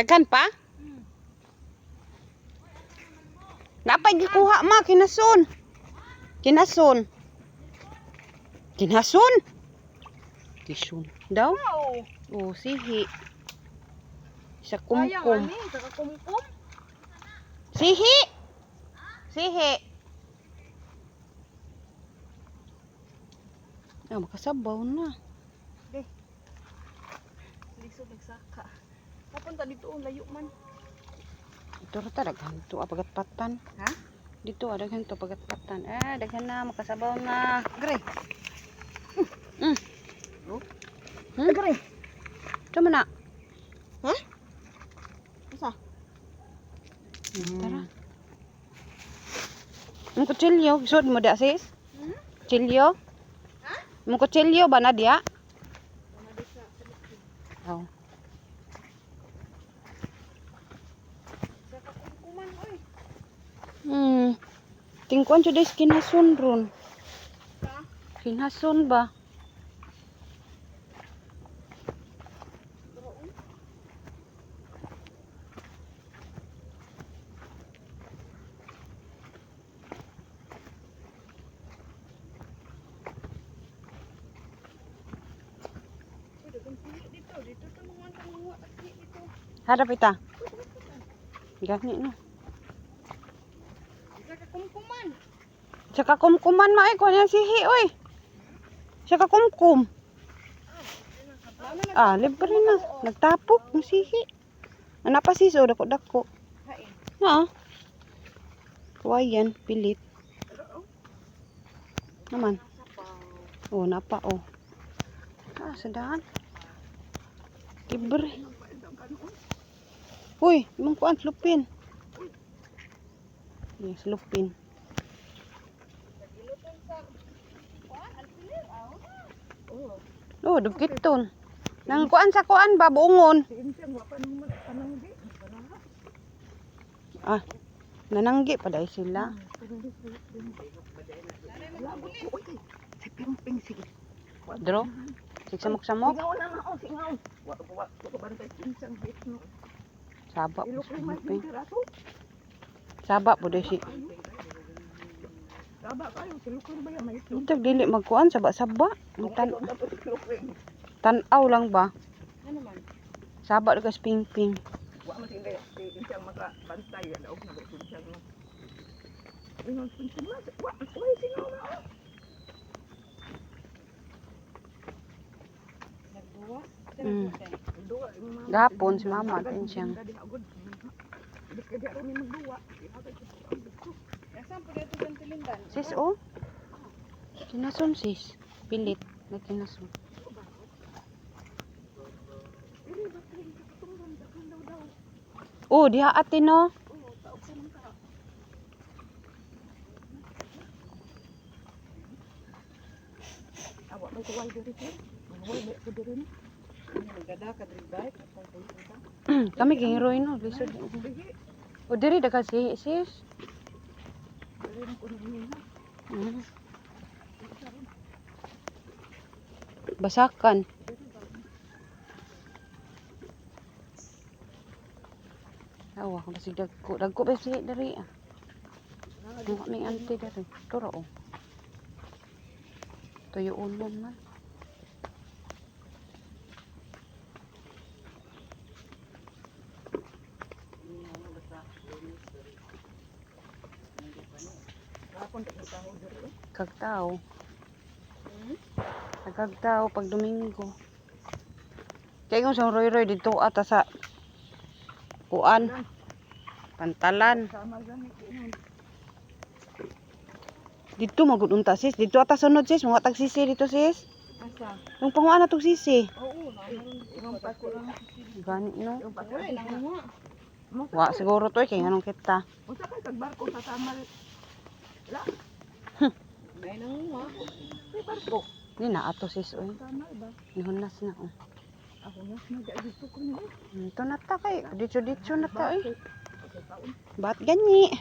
Daghan pa? Napay gikuha ma kinason. Kinason. Kinason. Kison daw? Oh, sihi. Sa kumkum. Sihi. Sihi. Ah, makasabaw na. Okay. Lisod nagsaka. Papunta dito layo man. Ito rata daghan to pagatpatan. Ha? Dito daghan to pagatpatan. Daghan na makasabaw na. Gre. Gre. Tama na. Ha? Asa? Tara. Ang kutsilyo, sud mo da sis? Kutsilyo? Ha? Ang kutsilyo ba na dia? Oh. Tingkuan jud is kinason ron. Kinason ba? Harap ita. Gani no. Saka kumkuman ma ay ko yang sihi oy. Saka kumkum. Libre na. Nagtapok ng sihi. Ana pa siso dako-dako. Ha? Kuwayan pilit. Naman. Oh, napa oh. Sadahan. Libre. Uy, imong kuan lupin. Yes, lupin. Oh, dugiton. Nang kuan sa kuan ba buongon? Nananggi pa dai sila. Dro. Samok-samok. Sabak po siya. Sabak po dai si. Ito dili magkuan sabak-sabak. Tanaw lang ba? Sabak dekas ping-ping. Wa man tinday insang makabantay daw na ba insang no. Ingon pinsin ma, wa sino na. Nagduwa. Gapon si mama din siyang. Sis oh. Kinason sis. Pilit na kinason. Oh, diha atin no. Awak may tuway diri ko. Manway ko diri ni. Gada ka diri bike. Kami gingroy no, lisod. O diri daga si sis. Basakan. Awa, kasi dagko. Dagko ba si dari ah. Ang may ante dari. Turo oh. Tuyo ulong man. Kagtao. Nagkagtao pag Domingo. Kaya kung sa roy-roy dito ata sa kuan. Pantalan. Dito magudunta sis. Dito ata sunod sis. Mga tagsisi dito sis. Asa? Yung panguan na itong sisi. Oo, naman pa ko lang. Gani no. Wala lang mo. Wa siguro to kay nganong kita. Unsa kay tagbarko sa tamal? La. May nang mo. May barko. Ni na ato sis oy. Tamal ba? Nihunas na oh. Ako na gusto ko ni. Ito na ta kay. Dito na ta oy. Ba't ganyi?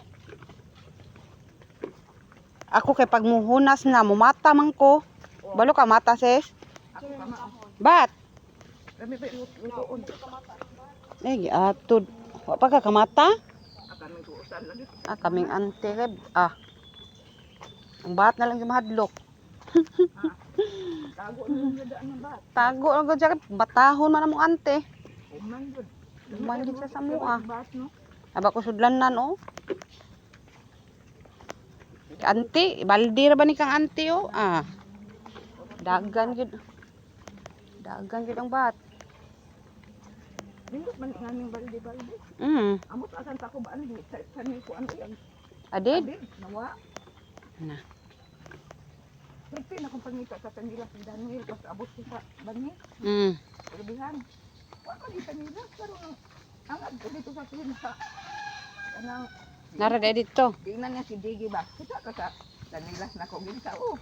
Ako kay pag muhunas na mumata man ko. Balo ka mata sis? Ako kama. Bat? Kami ba lutoon? Eh, atod. Wa pa ka kamata? Akan may kuusan lagi. Ah, kaming ante kay ang bat na lang yung mahadlok. Tago na yung gadaan ng bat. Tago ang gadya batahon man among ante. Human yun. Human yun sa samua. Bat, no? Aba ko sudlanan oh. Ante, baldi ra ba ni kang ante oh? Dagan gid. Dagan gid ang bat. Nindot man nga yung balde-balde. Amot asan ta ko ba ano sa ni ko ano yan. Adid. Nawa. Na. Pwede na kung pangita sa kanila si Daniel kasi abot ko sa bangin. Pagbihan. Wa man kita nila pero angad ko dito sa pinaka. Kanang Nara dito. tingnan niya si Digi ba? Kita ka sa Daniela na ko ginsa oh.